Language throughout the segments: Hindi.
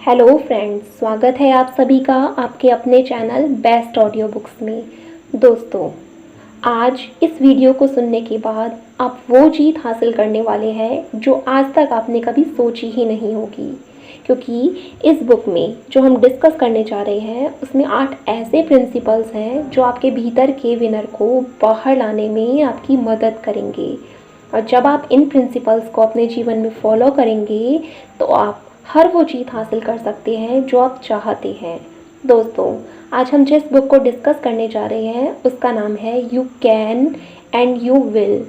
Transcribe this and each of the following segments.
हेलो फ्रेंड्स, स्वागत है आप सभी का आपके अपने चैनल बेस्ट ऑडियो बुक्स में। दोस्तों, आज इस वीडियो को सुनने के बाद आप वो जीत हासिल करने वाले हैं जो आज तक आपने कभी सोची ही नहीं होगी, क्योंकि इस बुक में जो हम डिस्कस करने जा रहे हैं उसमें 8 ऐसे प्रिंसिपल्स हैं जो आपके भीतर के विनर को बाहर लाने में आपकी मदद करेंगे। और जब आप इन प्रिंसिपल्स को अपने जीवन में फॉलो करेंगे तो आप हर वो जीत हासिल कर सकते हैं जो आप चाहते हैं। दोस्तों, आज हम जिस बुक को डिस्कस करने जा रहे हैं उसका नाम है you can and you will.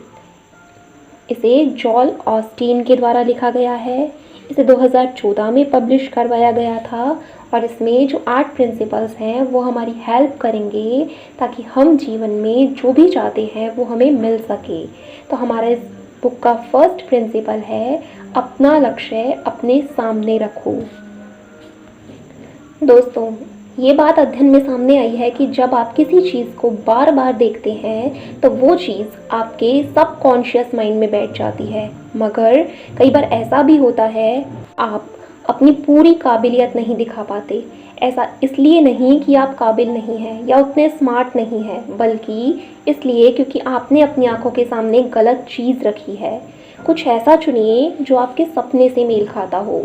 इसे जॉल ऑस्टीन के द्वारा लिखा गया है। इसे 2014 में पब्लिश करवाया गया था और इसमें जो 8 प्रिंसिपल्स हैं वो हमारी हेल्प करेंगे ताकि हम जीवन में जो भी चाहते हैं वो हमें मिल सके। तो हमारा इस बुक का फर्स्ट प्रिंसिपल है, अपना लक्ष्य अपने सामने रखो। दोस्तों, ये बात अध्ययन में सामने आई है कि जब आप किसी चीज़ को बार बार देखते हैं तो वो चीज़ आपके सबकॉन्शियस माइंड में बैठ जाती है, मगर कई बार ऐसा भी होता है आप अपनी पूरी काबिलियत नहीं दिखा पाते। ऐसा इसलिए नहीं कि आप काबिल नहीं हैं या उतने स्मार्ट नहीं हैं, बल्कि इसलिए क्योंकि आपने अपनी आंखों के सामने गलत चीज़ रखी है। कुछ ऐसा चुनिए जो आपके सपने से मेल खाता हो।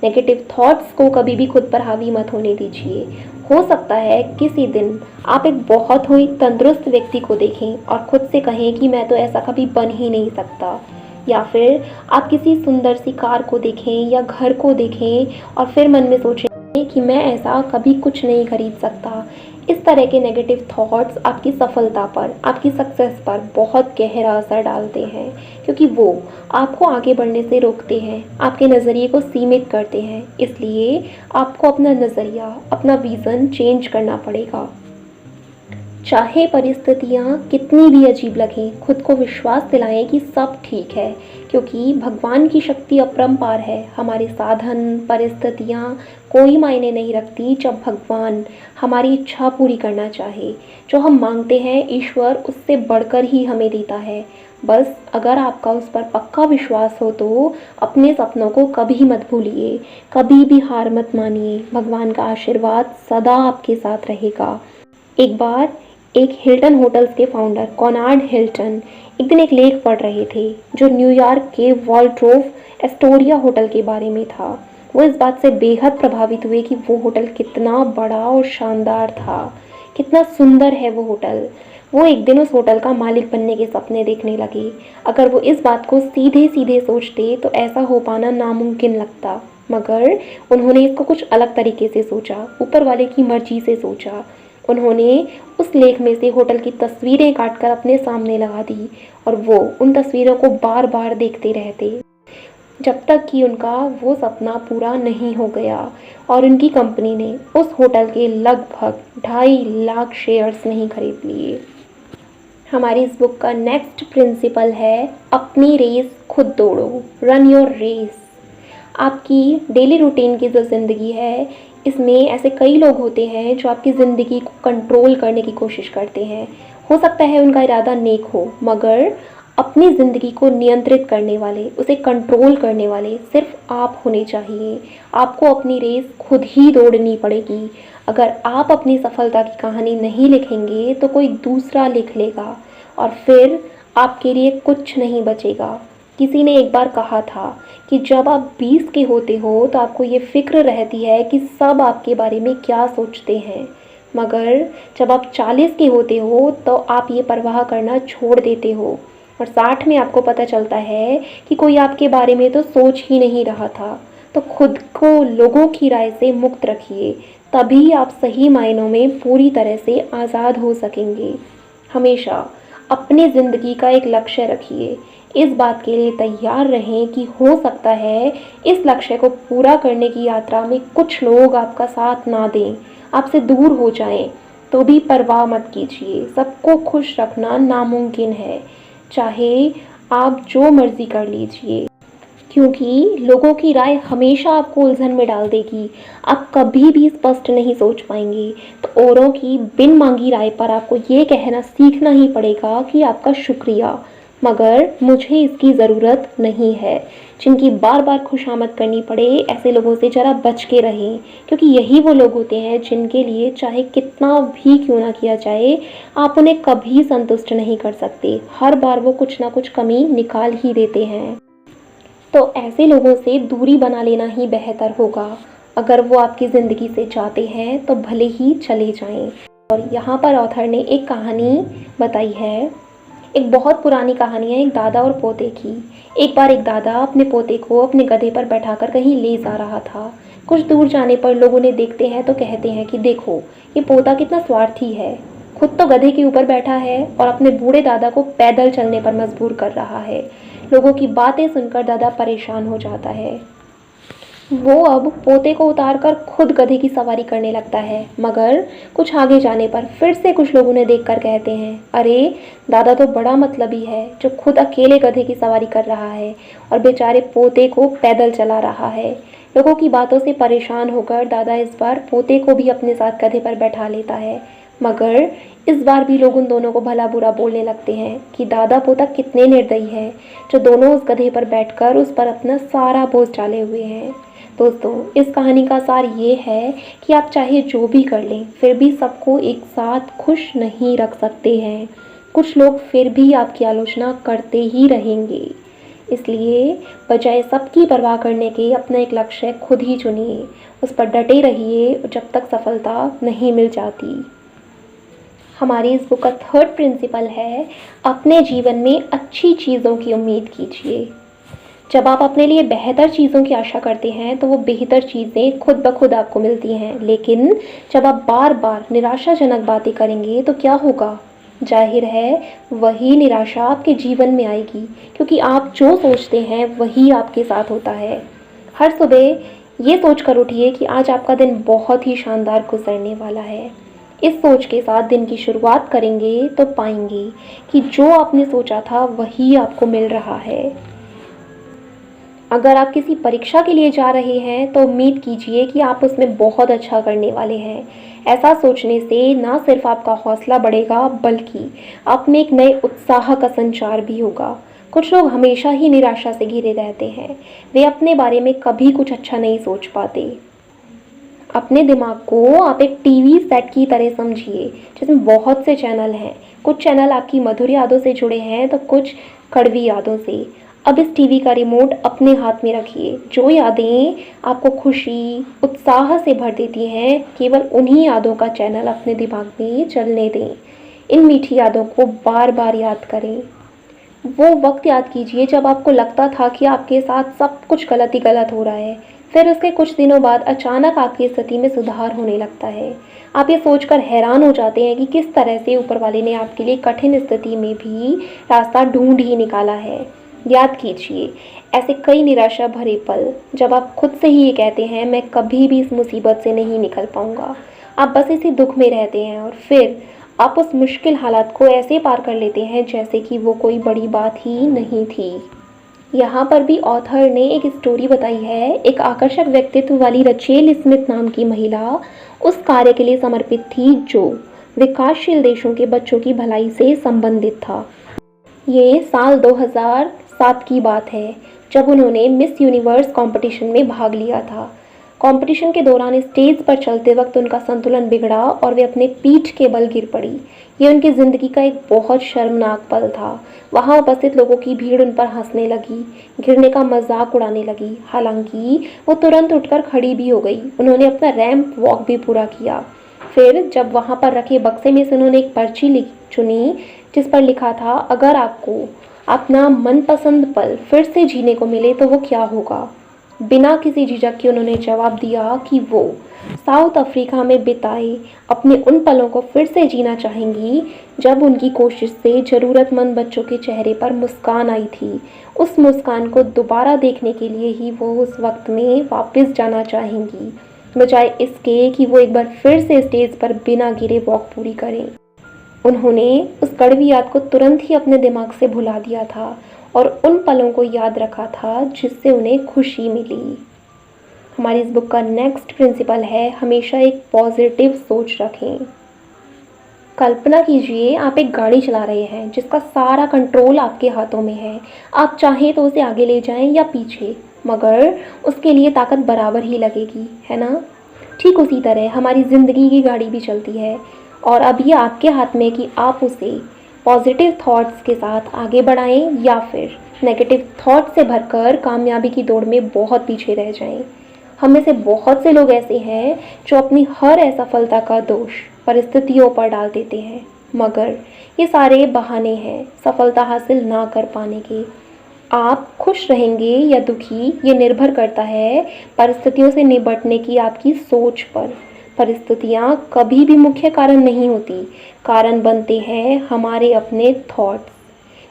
नेगेटिव थॉट्स को कभी भी खुद पर हावी मत होने दीजिए। हो सकता है किसी दिन आप एक बहुत ही तंदुरुस्त व्यक्ति को देखें और खुद से कहें कि मैं तो ऐसा कभी बन ही नहीं सकता, या फिर आप किसी सुंदर सी कार को देखें या घर को देखें और फिर मन में सोचें कि मैं ऐसा कभी कुछ नहीं खरीद सकता। इस तरह के नेगेटिव थॉट्स आपकी सफलता पर, आपकी सक्सेस पर बहुत गहरा असर डालते हैं, क्योंकि वो आपको आगे बढ़ने से रोकते हैं, आपके नज़रिए को सीमित करते हैं। इसलिए आपको अपना नज़रिया, अपना विज़न चेंज करना पड़ेगा। चाहे परिस्थितियाँ कितनी भी अजीब लगें, खुद को विश्वास दिलाएं कि सब ठीक है, क्योंकि भगवान की शक्ति अपरंपार है। हमारे साधन, परिस्थितियाँ कोई मायने नहीं रखती जब भगवान हमारी इच्छा पूरी करना चाहे। जो हम मांगते हैं ईश्वर उससे बढ़कर ही हमें देता है। बस अगर आपका उस पर पक्का विश्वास हो तो अपने सपनों को कभी मत भूलिए, कभी भी हार मत मानिए। भगवान का आशीर्वाद सदा आपके साथ रहेगा। एक बार एक हिल्टन होटल्स के फाउंडर कॉनार्ड हिल्टन एक दिन एक लेख पढ़ रहे थे जो न्यूयॉर्क के वॉल्ड्रोफ एस्टोरिया होटल के बारे में था। वो इस बात से बेहद प्रभावित हुए कि वो होटल कितना बड़ा और शानदार था, कितना सुंदर है वो होटल। वो एक दिन उस होटल का मालिक बनने के सपने देखने लगे। अगर वो इस बात को सीधे सीधे सोचते तो ऐसा हो पाना नामुमकिन लगता, मगर उन्होंने इसको कुछ अलग तरीके से सोचा, ऊपर वाले की मर्जी से सोचा। उन्होंने उस लेख में से होटल की तस्वीरें काटकर अपने सामने लगा दी और वो उन तस्वीरों को बार बार देखते रहते जब तक कि उनका वो सपना पूरा नहीं हो गया और उनकी कंपनी ने उस होटल के लगभग 2.5 लाख शेयर्स नहीं खरीद लिए। हमारी इस बुक का नेक्स्ट प्रिंसिपल है, अपनी रेस खुद दौड़ो, रन योर रेस। आपकी डेली रूटीन की जो ज़िंदगी है, इसमें ऐसे कई लोग होते हैं जो आपकी ज़िंदगी को कंट्रोल करने की कोशिश करते हैं। हो सकता है उनका इरादा नेक हो, मगर अपनी ज़िंदगी को नियंत्रित करने वाले, उसे कंट्रोल करने वाले सिर्फ आप होने चाहिए। आपको अपनी रेस खुद ही दौड़नी पड़ेगी। अगर आप अपनी सफलता की कहानी नहीं लिखेंगे तो कोई दूसरा लिख लेगा और फिर आपके लिए कुछ नहीं बचेगा। किसी ने एक बार कहा था कि जब आप 20 के होते हो तो आपको ये फ़िक्र रहती है कि सब आपके बारे में क्या सोचते हैं, मगर जब आप 40 के होते हो तो आप ये परवाह करना छोड़ देते हो और 60 में आपको पता चलता है कि कोई आपके बारे में तो सोच ही नहीं रहा था। तो खुद को लोगों की राय से मुक्त रखिए, तभी आप सही मायनों में पूरी तरह से आज़ाद हो सकेंगे। हमेशा अपनी ज़िंदगी का एक लक्ष्य रखिए। इस बात के लिए तैयार रहें कि हो सकता है इस लक्ष्य को पूरा करने की यात्रा में कुछ लोग आपका साथ ना दें, आपसे दूर हो जाएं, तो भी परवाह मत कीजिए। सबको खुश रखना नामुमकिन है, चाहे आप जो मर्ज़ी कर लीजिए, क्योंकि लोगों की राय हमेशा आपको उलझन में डाल देगी। आप कभी भी स्पष्ट नहीं सोच पाएंगे। तो औरों की बिन मांगी राय पर आपको ये कहना सीखना ही पड़ेगा कि आपका शुक्रिया, मगर मुझे इसकी ज़रूरत नहीं है। जिनकी बार बार खुशामद करनी पड़े, ऐसे लोगों से ज़रा बच के रहें, क्योंकि यही वो लोग होते हैं जिनके लिए चाहे कितना भी क्यों ना किया जाए, आप उन्हें कभी संतुष्ट नहीं कर सकते। हर बार वो कुछ ना कुछ कमी निकाल ही देते हैं। तो ऐसे लोगों से दूरी बना लेना ही बेहतर होगा। अगर वो आपकी ज़िंदगी से जाते हैं तो भले ही चले जाएं। और यहाँ पर ऑथर ने एक कहानी बताई है, एक बहुत पुरानी कहानी है, एक दादा और पोते की। एक बार एक दादा अपने पोते को अपने गधे पर बैठाकर कहीं ले जा रहा था। कुछ दूर जाने पर लोग उन्हें देखते हैं तो कहते हैं कि देखो, ये पोता कितना स्वार्थी है, खुद तो गधे के ऊपर बैठा है और अपने बूढ़े दादा को पैदल चलने पर मजबूर कर रहा है। लोगों की बातें सुनकर दादा परेशान हो जाता है। वो अब पोते को उतारकर खुद गधे की सवारी करने लगता है, मगर कुछ आगे जाने पर फिर से कुछ लोग उन्हें देखकर कहते हैं, अरे दादा तो बड़ा मतलबी है, जो खुद अकेले गधे की सवारी कर रहा है और बेचारे पोते को पैदल चला रहा है। लोगों की बातों से परेशान होकर दादा इस बार पोते को भी अपने साथ गधे पर बैठा लेता है, मगर इस बार भी लोग उन दोनों को भला बुरा बोलने लगते हैं कि दादा पोता कितने निर्दयी हैं, जो दोनों उस गधे पर बैठकर उस पर अपना सारा बोझ डाले हुए हैं। दोस्तों, इस कहानी का सार ये है कि आप चाहे जो भी कर लें, फिर भी सबको एक साथ खुश नहीं रख सकते हैं। कुछ लोग फिर भी आपकी आलोचना करते ही रहेंगे। इसलिए बजाय सबकी परवाह करने के अपना एक लक्ष्य खुद ही चुनिए, उस पर डटे रहिए जब तक सफलता नहीं मिल जाती। हमारी इस बुक का थर्ड प्रिंसिपल है, अपने जीवन में अच्छी चीज़ों की उम्मीद कीजिए। जब आप अपने लिए बेहतर चीज़ों की आशा करते हैं तो वो बेहतर चीज़ें खुद ब खुद आपको मिलती हैं, लेकिन जब आप बार बार निराशाजनक बातें करेंगे तो क्या होगा? जाहिर है वही निराशा आपके जीवन में आएगी, क्योंकि आप जो सोचते हैं वही आपके साथ होता है। हर सुबह ये सोच कर उठिए कि आज आपका दिन बहुत ही शानदार गुजरने वाला है। इस सोच के साथ दिन की शुरुआत करेंगे तो पाएंगे कि जो आपने सोचा था वही आपको मिल रहा है। अगर आप किसी परीक्षा के लिए जा रहे हैं तो उम्मीद कीजिए कि आप उसमें बहुत अच्छा करने वाले हैं। ऐसा सोचने से ना सिर्फ आपका हौसला बढ़ेगा, बल्कि आप में एक नए उत्साह का संचार भी होगा। कुछ लोग हमेशा ही निराशा से घिरे रहते हैं, वे अपने बारे में कभी कुछ अच्छा नहीं सोच पाते। अपने दिमाग को आप एक टीवी सेट की तरह समझिए, जिसमें बहुत से चैनल हैं। कुछ चैनल आपकी मधुर यादों से जुड़े हैं तो कुछ कड़वी यादों से। अब इस टीवी का रिमोट अपने हाथ में रखिए। जो यादें आपको खुशी, उत्साह से भर देती हैं, केवल उन्हीं यादों का चैनल अपने दिमाग में चलने दें। इन मीठी यादों को बार बार याद करें। वो वक्त याद कीजिए जब आपको लगता था कि आपके साथ सब कुछ गलत ही गलत हो रहा है। फिर उसके कुछ दिनों बाद अचानक आपकी स्थिति में सुधार होने लगता है। आप ये सोचकर हैरान हो जाते हैं कि किस तरह से ऊपर वाले ने आपके लिए कठिन स्थिति में भी रास्ता ढूंढ ही निकाला है। याद कीजिए ऐसे कई निराशा भरे पल जब आप खुद से ही ये कहते हैं, मैं कभी भी इस मुसीबत से नहीं निकल पाऊंगा। आप बस इसी दुख में रहते हैं और फिर आप उस मुश्किल हालात को ऐसे पार कर लेते हैं जैसे कि वो कोई बड़ी बात ही नहीं थी। यहाँ पर भी ऑथर ने एक स्टोरी बताई है। एक आकर्षक व्यक्तित्व वाली रचेल स्मिथ नाम की महिला उस कार्य के लिए समर्पित थी जो विकासशील देशों के बच्चों की भलाई से संबंधित था। ये साल 2007 की बात है, जब उन्होंने मिस यूनिवर्स कंपटीशन में भाग लिया था। कंपटीशन के दौरान स्टेज पर चलते वक्त उनका संतुलन बिगड़ा और वे अपने पीठ के बल गिर पड़ी। ये उनकी ज़िंदगी का एक बहुत शर्मनाक पल था। वहाँ उपस्थित लोगों की भीड़ उन पर हंसने लगी, गिरने का मजाक उड़ाने लगी। हालांकि वो तुरंत उठकर खड़ी भी हो गई। उन्होंने अपना रैंप वॉक भी पूरा किया। फिर जब वहाँ पर रखे बक्से में से उन्होंने एक पर्ची चुनी जिस पर लिखा था, अगर आपको अपना मनपसंद पल फिर से जीने को मिले तो वो क्या होगा। बिना किसी झिझक के उन्होंने जवाब दिया कि वो साउथ अफ्रीका में बिताए अपने उन पलों को फिर से जीना चाहेंगी जब उनकी कोशिश से ज़रूरतमंद बच्चों के चेहरे पर मुस्कान आई थी। उस मुस्कान को दोबारा देखने के लिए ही वो उस वक्त में वापस जाना चाहेंगी, बजाय इसके कि वो एक बार फिर से स्टेज पर बिना गिरे वॉक पूरी करें। उन्होंने उस कड़वी याद को तुरंत ही अपने दिमाग से भुला दिया था और उन पलों को याद रखा था जिससे उन्हें खुशी मिली। हमारी इस बुक का नेक्स्ट प्रिंसिपल है, हमेशा एक पॉजिटिव सोच रखें। कल्पना कीजिए आप एक गाड़ी चला रहे हैं जिसका सारा कंट्रोल आपके हाथों में है। आप चाहें तो उसे आगे ले जाएं या पीछे, मगर उसके लिए ताकत बराबर ही लगेगी, है ना? ठीक उसी तरह हमारी ज़िंदगी की गाड़ी भी चलती है और अब ये आपके हाथ में है कि आप उसे पॉजिटिव थॉट्स के साथ आगे बढ़ाएं या फिर नेगेटिव थॉट से भरकर कामयाबी की दौड़ में बहुत पीछे रह जाएं। हम में से बहुत से लोग ऐसे हैं जो अपनी हर असफलता का दोष परिस्थितियों पर डाल देते हैं, मगर ये सारे बहाने हैं सफलता हासिल ना कर पाने के। आप खुश रहेंगे या दुखी ये निर्भर करता है परिस्थितियों से निपटने की आपकी सोच पर। परिस्थितियाँ कभी भी मुख्य कारण नहीं होती, कारण बनते हैं हमारे अपने थॉट्स।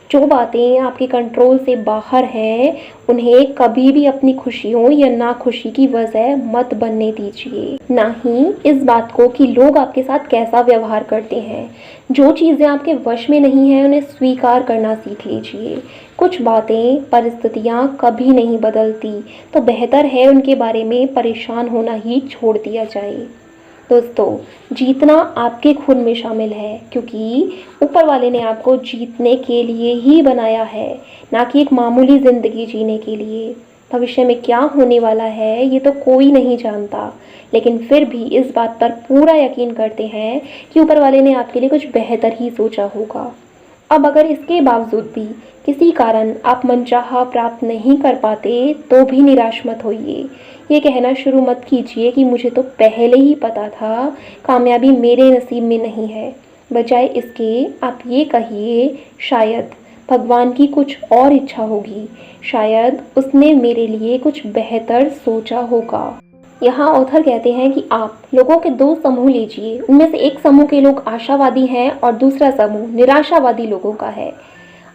जो बातें आपके कंट्रोल से बाहर हैं उन्हें कभी भी अपनी खुशियों या नाखुशी की वजह मत बनने दीजिए। ना ही इस बात को कि लोग आपके साथ कैसा व्यवहार करते हैं। जो चीज़ें आपके वश में नहीं हैं उन्हें स्वीकार करना सीख लीजिए। कुछ बातें परिस्थितियाँ कभी नहीं बदलती, तो बेहतर है उनके बारे में परेशान होना ही छोड़ दिया जाए। दोस्तों, जीतना आपके खून में शामिल है, क्योंकि ऊपर वाले ने आपको जीतने के लिए ही बनाया है, ना कि एक मामूली ज़िंदगी जीने के लिए। भविष्य में क्या होने वाला है ये तो कोई नहीं जानता, लेकिन फिर भी इस बात पर पूरा यकीन करते हैं कि ऊपर वाले ने आपके लिए कुछ बेहतर ही सोचा होगा। अब अगर इसके बावजूद भी किसी कारण आप मनचाहा प्राप्त नहीं कर पाते तो भी निराश मत होइए। ये कहना शुरू मत कीजिए कि मुझे तो पहले ही पता था कामयाबी मेरे नसीब में नहीं है। बजाय इसके आप ये कहिए, शायद भगवान की कुछ और इच्छा होगी, शायद उसने मेरे लिए कुछ बेहतर सोचा होगा। यहाँ ऑथर कहते हैं कि आप लोगों के दो समूह लीजिए, उनमें से एक समूह के लोग आशावादी हैं और दूसरा समूह निराशावादी लोगों का है।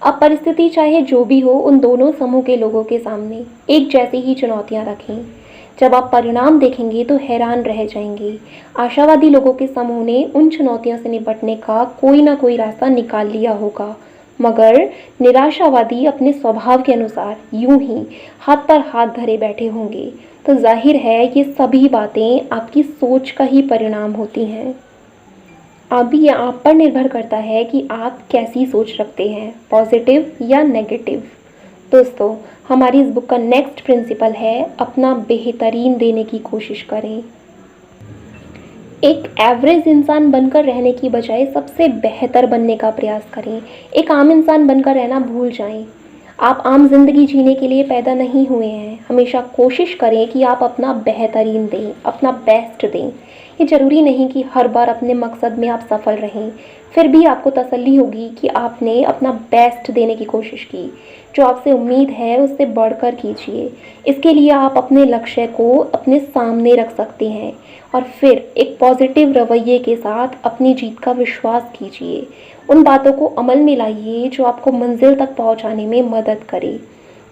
अब परिस्थिति चाहे जो भी हो, उन दोनों समूह के लोगों के सामने एक जैसी ही चुनौतियाँ रखें। जब आप परिणाम देखेंगे तो हैरान रह जाएंगे। आशावादी लोगों के समूह ने उन चुनौतियों से निपटने का कोई ना कोई रास्ता निकाल लिया होगा, मगर निराशावादी अपने स्वभाव के अनुसार यूं ही हाथ पर हाथ धरे बैठे होंगे। तो जाहिर है ये सभी बातें आपकी सोच का ही परिणाम होती हैं। अब ये आप पर निर्भर करता है कि आप कैसी सोच रखते हैं, पॉजिटिव या नेगेटिव। दोस्तों, हमारी इस बुक का नेक्स्ट प्रिंसिपल है अपना बेहतरीन देने की कोशिश करें। एक एवरेज इंसान बनकर रहने की बजाय सबसे बेहतर बनने का प्रयास करें। एक आम इंसान बनकर रहना भूल जाएं। आप आम जिंदगी जीने के लिए पैदा नहीं हुए हैं। हमेशा कोशिश करें कि आप अपना बेहतरीन दें, अपना बेस्ट दें। ये ज़रूरी नहीं कि हर बार अपने मकसद में आप सफल रहें, फिर भी आपको तसल्ली होगी कि आपने अपना बेस्ट देने की कोशिश की। जो आपसे उम्मीद है उससे बढ़कर कीजिए। इसके लिए आप अपने लक्ष्य को अपने सामने रख सकते हैं और फिर एक पॉजिटिव रवैये के साथ अपनी जीत का विश्वास कीजिए। उन बातों को अमल में लाइए जो आपको मंजिल तक पहुंचाने में मदद करे।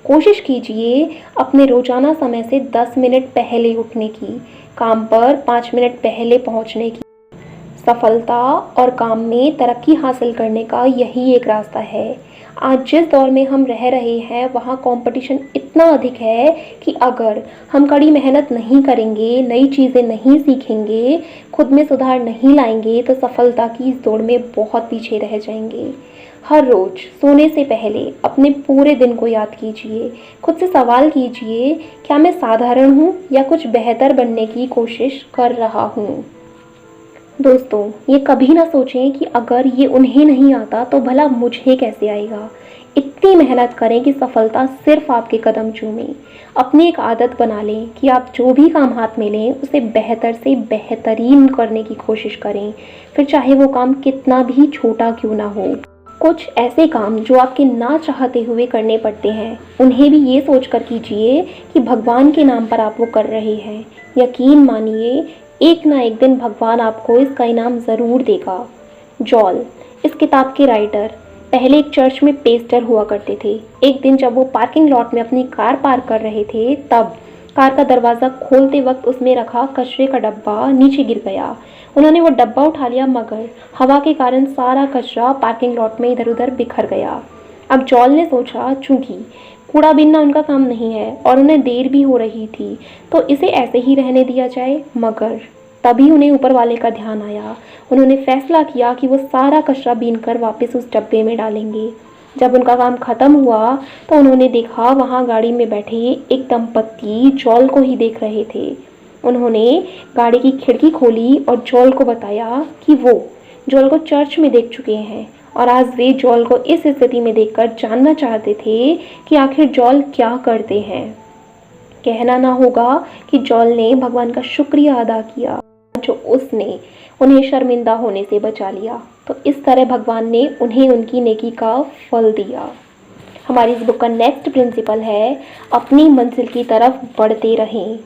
कोशिश कीजिए अपने रोजाना समय से 10 मिनट पहले उठने की, काम पर 5 मिनट पहले पहुंचने की। सफलता और काम में तरक्की हासिल करने का यही एक रास्ता है। आज जिस दौर में हम रह रहे हैं वहाँ कंपटीशन इतना अधिक है कि अगर हम कड़ी मेहनत नहीं करेंगे, नई चीज़ें नहीं सीखेंगे, खुद में सुधार नहीं लाएंगे तो सफलता की इस दौड़ में बहुत पीछे रह जाएंगे। हर रोज़ सोने से पहले अपने पूरे दिन को याद कीजिए। खुद से सवाल कीजिए, क्या मैं साधारण हूँ या कुछ बेहतर बनने की कोशिश कर रहा हूँ। दोस्तों, ये कभी ना सोचें कि अगर ये उन्हें नहीं आता तो भला मुझे कैसे आएगा। इतनी मेहनत करें कि सफलता सिर्फ आपके कदम चूमे। अपनी एक आदत बना लें कि आप जो भी काम हाथ में लें उसे बेहतर से बेहतरीन करने की कोशिश करें, फिर चाहे वो काम कितना भी छोटा क्यों ना हो। कुछ ऐसे काम जो आपके ना चाहते हुए करने पड़ते हैं, उन्हें भी ये सोचकर कीजिए कि भगवान के नाम पर आप वो कर रहे हैं। यकीन मानिए, एक ना एक दिन भगवान आपको इसका इनाम ज़रूर देगा। जॉल, इस किताब के राइटर, पहले एक चर्च में पेस्टर हुआ करते थे। एक दिन जब वो पार्किंग लॉट में अपनी कार पार्क कर रहे थे, तब कार का दरवाज़ा खोलते वक्त उसमें रखा कचरे का डब्बा नीचे गिर गया। उन्होंने वो डब्बा उठा लिया, मगर हवा के कारण सारा कचरा पार्किंग लॉट में इधर उधर बिखर गया। अब जॉल ने सोचा, चूंकि कूड़ा बीनना उनका काम नहीं है और उन्हें देर भी हो रही थी, तो इसे ऐसे ही रहने दिया जाए। मगर तभी उन्हें ऊपर वाले का ध्यान आया। उन्होंने फैसला किया कि वो सारा कचरा बीनकर वापस उस डब्बे में डालेंगे। जब उनका काम खत्म हुआ तो उन्होंने देखा वहाँ गाड़ी में बैठे एक दंपत्ति जॉल को ही देख रहे थे। उन्होंने गाड़ी की खिड़की खोली और जॉल को बताया कि वो जॉल को चर्च में देख चुके हैं और आज वे जॉल को इस स्थिति में देखकर जानना चाहते थे कि आखिर जॉल क्या करते हैं। कहना ना होगा कि जॉल ने भगवान का शुक्रिया अदा किया जो उसने उन्हें शर्मिंदा होने से बचा लिया। तो इस तरह भगवान ने उन्हें उनकी नेकी का फल दिया। हमारी इस बुक का नेक्स्ट प्रिंसिपल है अपनी मंजिल की तरफ बढ़ते रहें।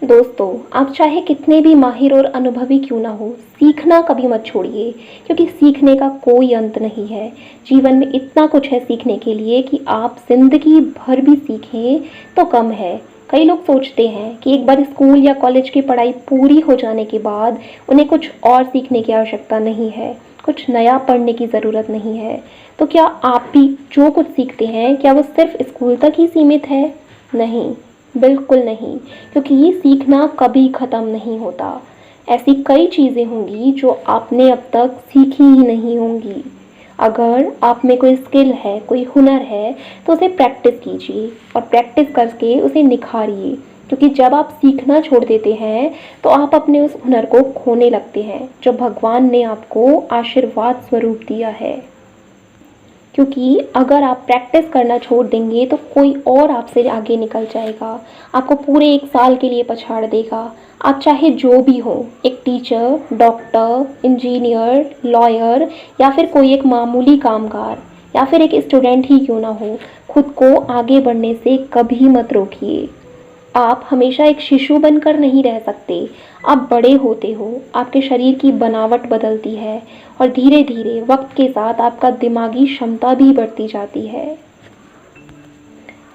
दोस्तों, आप चाहे कितने भी माहिर और अनुभवी क्यों ना हो, सीखना कभी मत छोड़िए, क्योंकि सीखने का कोई अंत नहीं है। जीवन में इतना कुछ है सीखने के लिए कि आप जिंदगी भर भी सीखें तो कम है। कई लोग सोचते हैं कि एक बार स्कूल या कॉलेज की पढ़ाई पूरी हो जाने के बाद उन्हें कुछ और सीखने की आवश्यकता नहीं है, कुछ नया पढ़ने की ज़रूरत नहीं है। तो क्या आप भी जो कुछ सीखते हैं क्या वो सिर्फ स्कूल तक ही सीमित है? नहीं, बिल्कुल नहीं, क्योंकि ये सीखना कभी ख़त्म नहीं होता। ऐसी कई चीज़ें होंगी जो आपने अब तक सीखी ही नहीं होंगी। अगर आप में कोई स्किल है, कोई हुनर है, तो उसे प्रैक्टिस कीजिए और प्रैक्टिस करके उसे निखारिए, क्योंकि जब आप सीखना छोड़ देते हैं तो आप अपने उस हुनर को खोने लगते हैं जो भगवान ने आपको आशीर्वाद स्वरूप दिया है। क्योंकि अगर आप प्रैक्टिस करना छोड़ देंगे तो कोई और आपसे आगे निकल जाएगा, आपको पूरे 1 साल के लिए पछाड़ देगा। आप चाहे जो भी हो, एक टीचर, डॉक्टर, इंजीनियर, लॉयर या फिर कोई एक मामूली कामगार या फिर एक स्टूडेंट ही क्यों ना हो, खुद को आगे बढ़ने से कभी मत रोकिए। आप हमेशा एक शिशु बनकर नहीं रह सकते, आप बड़े होते हो, आपके शरीर की बनावट बदलती है और धीरे धीरे वक्त के साथ आपका दिमागी क्षमता भी बढ़ती जाती है।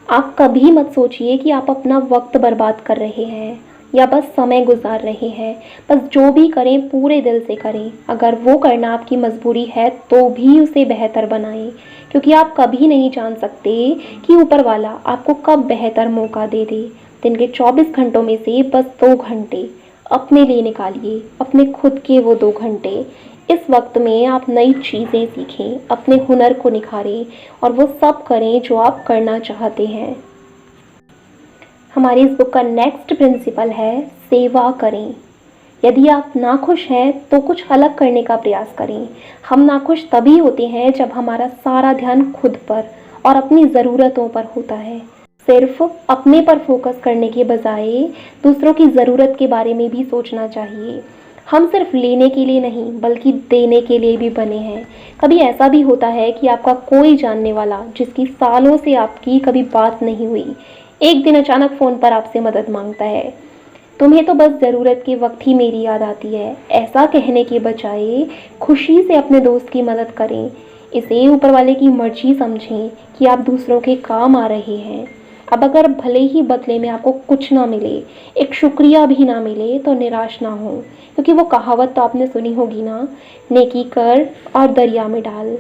आप कभी मत सोचिए कि आप अपना वक्त बर्बाद कर रहे हैं या बस समय गुजार रहे हैं। बस जो भी करें पूरे दिल से करें। अगर वो करना आपकी मजबूरी है तो भी उसे बेहतर बनाएं, क्योंकि आप कभी नहीं जान सकते कि ऊपर वाला आपको कब बेहतर मौका दे दे। दिन के 24 घंटों में से बस 2 घंटे अपने लिए निकालिए, अपने खुद के वो 2 घंटे। इस वक्त में आप नई चीज़ें सीखें, अपने हुनर को निखारें और वो सब करें जो आप करना चाहते हैं। हमारी इस बुक का नेक्स्ट प्रिंसिपल है सेवा करें। यदि आप नाखुश हैं तो कुछ अलग करने का प्रयास करें। हम नाखुश तभी होते हैं जब हमारा सारा ध्यान खुद पर और अपनी ज़रूरतों पर होता है। सिर्फ अपने पर फोकस करने के बजाय दूसरों की ज़रूरत के बारे में भी सोचना चाहिए। हम सिर्फ लेने के लिए नहीं बल्कि देने के लिए भी बने हैं। कभी ऐसा भी होता है कि आपका कोई जानने वाला जिसकी सालों से आपकी कभी बात नहीं हुई, एक दिन अचानक फ़ोन पर आपसे मदद मांगता है। तुम्हें तो बस ज़रूरत के वक्त ही मेरी याद आती है, ऐसा कहने के बजाय खुशी से अपने दोस्त की मदद करें। इसे ऊपर वाले की मर्जी समझें कि आप दूसरों के काम आ रहे हैं। अब अगर भले ही बदले में आपको कुछ ना मिले, एक शुक्रिया भी ना मिले, तो निराश ना हो, क्योंकि वो कहावत तो आपने सुनी होगी ना, नेकी कर और दरिया में डाल।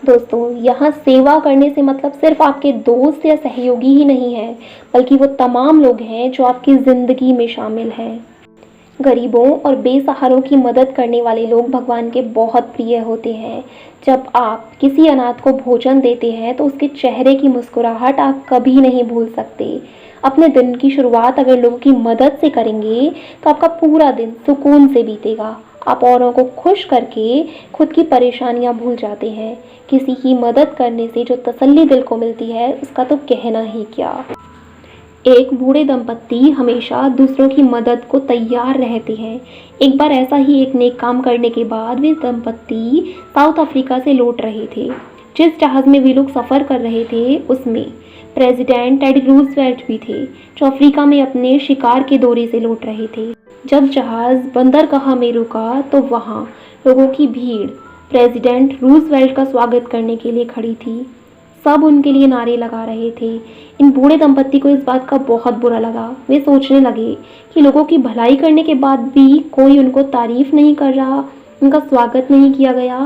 दोस्तों, यहाँ सेवा करने से मतलब सिर्फ आपके दोस्त या सहयोगी ही नहीं है, बल्कि वो तमाम लोग हैं जो आपकी ज़िंदगी में शामिल हैं। गरीबों और बेसहारों की मदद करने वाले लोग भगवान के बहुत प्रिय होते हैं। जब आप किसी अनाथ को भोजन देते हैं तो उसके चेहरे की मुस्कुराहट आप कभी नहीं भूल सकते। अपने दिन की शुरुआत अगर लोगों की मदद से करेंगे तो आपका पूरा दिन सुकून से बीतेगा। आप औरों को खुश करके खुद की परेशानियां भूल जाते हैं। किसी की मदद करने से जो तसल्ली दिल को मिलती है उसका तो कहना ही क्या। एक बूढ़े दंपत्ति हमेशा दूसरों की मदद को तैयार रहते हैं। एक बार ऐसा ही एक नेक काम करने के बाद वे दंपत्ति साउथ अफ्रीका से लौट रहे थे। जिस जहाज़ में वे लोग सफ़र कर रहे थे उसमें प्रेसिडेंट टेडी रूजवेल्ट भी थे, जो अफ्रीका में अपने शिकार के दौरे से लौट रहे थे। जब जहाज़ बंदरगाह में रुका तो वहाँ लोगों की भीड़ प्रेसिडेंट रूजवेल्ट का स्वागत करने के लिए खड़ी थी। सब उनके लिए नारे लगा रहे थे। इन बूढ़े दंपत्ति को इस बात का बहुत बुरा लगा। वे सोचने लगे कि लोगों की भलाई करने के बाद भी कोई उनको तारीफ नहीं कर रहा, उनका स्वागत नहीं किया गया।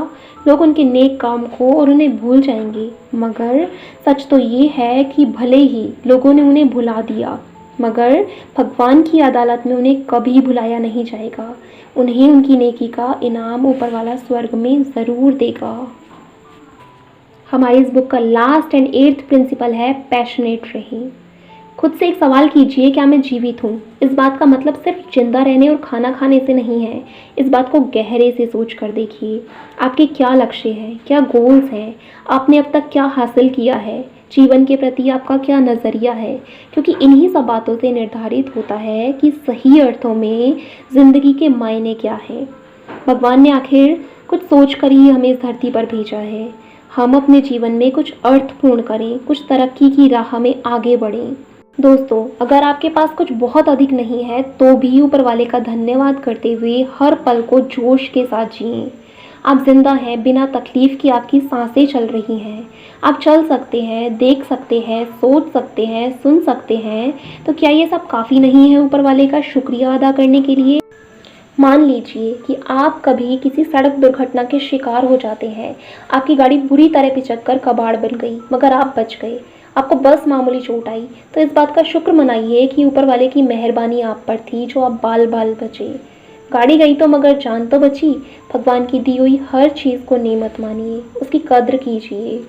लोग उनके नेक काम को और उन्हें भूल जाएंगे। मगर सच तो ये है कि भले ही लोगों ने उन्हें भुला दिया, मगर भगवान की अदालत में उन्हें कभी भुलाया नहीं जाएगा। उन्हें उनकी नेकी का इनाम ऊपर वाला स्वर्ग में ज़रूर देगा। हमारी इस बुक का लास्ट एंड 8th प्रिंसिपल है पैशनेट रहें। खुद से एक सवाल कीजिए, क्या मैं जीवित हूँ? इस बात का मतलब सिर्फ जिंदा रहने और खाना खाने से नहीं है। इस बात को गहरे से सोच कर देखिए। आपके क्या लक्ष्य हैं, क्या गोल्स हैं, आपने अब तक क्या हासिल किया है, जीवन के प्रति आपका क्या नज़रिया है, क्योंकि इन्हीं सब बातों से निर्धारित होता है कि सही अर्थों में ज़िंदगी के मायने क्या हैं। भगवान ने आखिर कुछ सोच कर ही हमें इस धरती पर भेजा है। हम अपने जीवन में कुछ अर्थपूर्ण करें, कुछ तरक्की की राह में आगे बढ़ें। दोस्तों, अगर आपके पास कुछ बहुत अधिक नहीं है तो भी ऊपर वाले का धन्यवाद करते हुए हर पल को जोश के साथ जिएं। आप जिंदा हैं, बिना तकलीफ की आपकी सांसें चल रही हैं। आप चल सकते हैं, देख सकते हैं, सोच सकते हैं, सुन सकते हैं। तो क्या ये सब काफ़ी नहीं है ऊपर वाले का शुक्रिया अदा करने के लिए? मान लीजिए कि आप कभी किसी सड़क दुर्घटना के शिकार हो जाते हैं। आपकी गाड़ी बुरी तरह पिचक कर कबाड़ बन गई, मगर आप बच गए। आपको बस मामूली चोट आई, तो इस बात का शुक्र मनाइए कि ऊपर वाले की मेहरबानी आप पर थी, जो आप बाल बाल बचे। गाड़ी गई तो मगर जान तो बची। भगवान की दी हुई हर चीज़ को नेमत मानिए, उसकी कद्र कीजिए।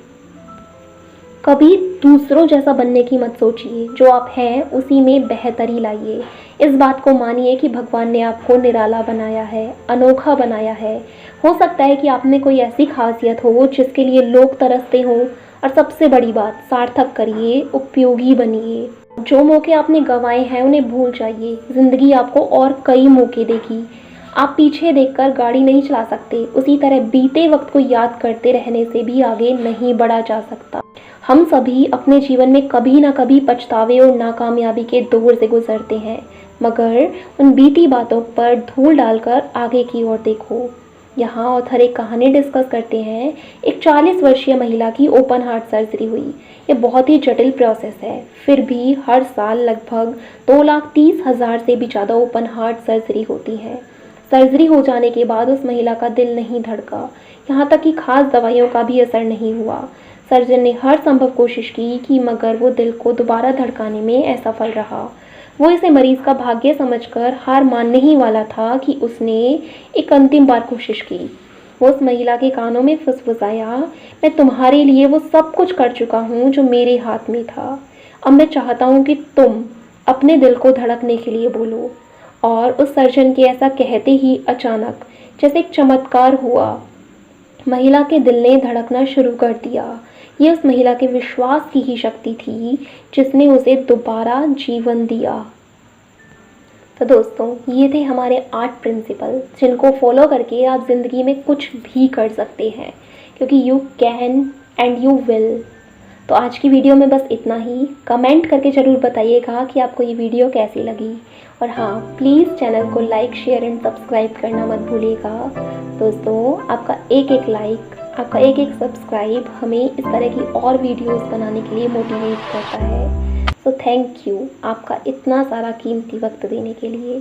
कभी दूसरों जैसा बनने की मत सोचिए, जो आप हैं उसी में बेहतरी लाइए। इस बात को मानिए कि भगवान ने आपको निराला बनाया है, अनोखा बनाया है। हो सकता है कि आप में कोई ऐसी खासियत हो जिसके लिए लोग तरसते हों, और सबसे बड़ी बात, सार्थक करिए, उपयोगी बनिए। जो मौके आपने गंवाए हैं उन्हें भूल जाइए। ज़िंदगी आपको और कई मौके देगी। आप पीछे देखकर गाड़ी नहीं चला सकते, उसी तरह बीते वक्त को याद करते रहने से भी आगे नहीं बढ़ा जा सकता। हम सभी अपने जीवन में कभी ना कभी पछतावे और नाकामयाबी के दौर से गुजरते हैं, मगर उन बीती बातों पर धूल डालकर आगे की ओर देखो। यहाँ ऑथर एक कहानी डिस्कस करते हैं। एक 40 वर्षीय महिला की ओपन हार्ट सर्जरी हुई। ये बहुत ही जटिल प्रोसेस है, फिर भी हर साल लगभग 2,30,000 से भी ज़्यादा ओपन हार्ट सर्जरी होती है। सर्जरी हो जाने के बाद उस महिला का दिल नहीं धड़का, यहाँ तक कि खास दवाइयों का भी असर नहीं हुआ। सर्जन ने हर संभव कोशिश की मगर वो दिल को दोबारा धड़काने में असफल रहा। वो इसे मरीज का भाग्य समझकर हार मानने ही वाला था कि उसने एक अंतिम बार कोशिश की। वो उस महिला के कानों में फुसफुसाया, मैं तुम्हारे लिए वो सब कुछ कर चुका हूँ जो मेरे हाथ में था। अब मैं चाहता हूँ कि तुम अपने दिल को धड़कने के लिए बोलो। और उस सर्जन के ऐसा कहते ही अचानक जैसे एक चमत्कार हुआ, महिला के दिल ने धड़कना शुरू कर दिया। ये उस महिला के विश्वास की ही शक्ति थी जिसने उसे दोबारा जीवन दिया। तो दोस्तों, ये थे हमारे 8 प्रिंसिपल, जिनको फॉलो करके आप ज़िंदगी में कुछ भी कर सकते हैं, क्योंकि you can and you will. तो आज की वीडियो में बस इतना ही। कमेंट करके ज़रूर बताइएगा कि आपको ये वीडियो कैसी लगी। और हाँ, प्लीज़ चैनल को लाइक, शेयर एंड सब्सक्राइब करना मत भूलिएगा। दोस्तों, आपका एक एक लाइक, आपका एक एक सब्सक्राइब हमें इस तरह की और वीडियोस बनाने के लिए मोटिवेट करता है। सो थैंक यू आपका इतना सारा कीमती वक्त देने के लिए।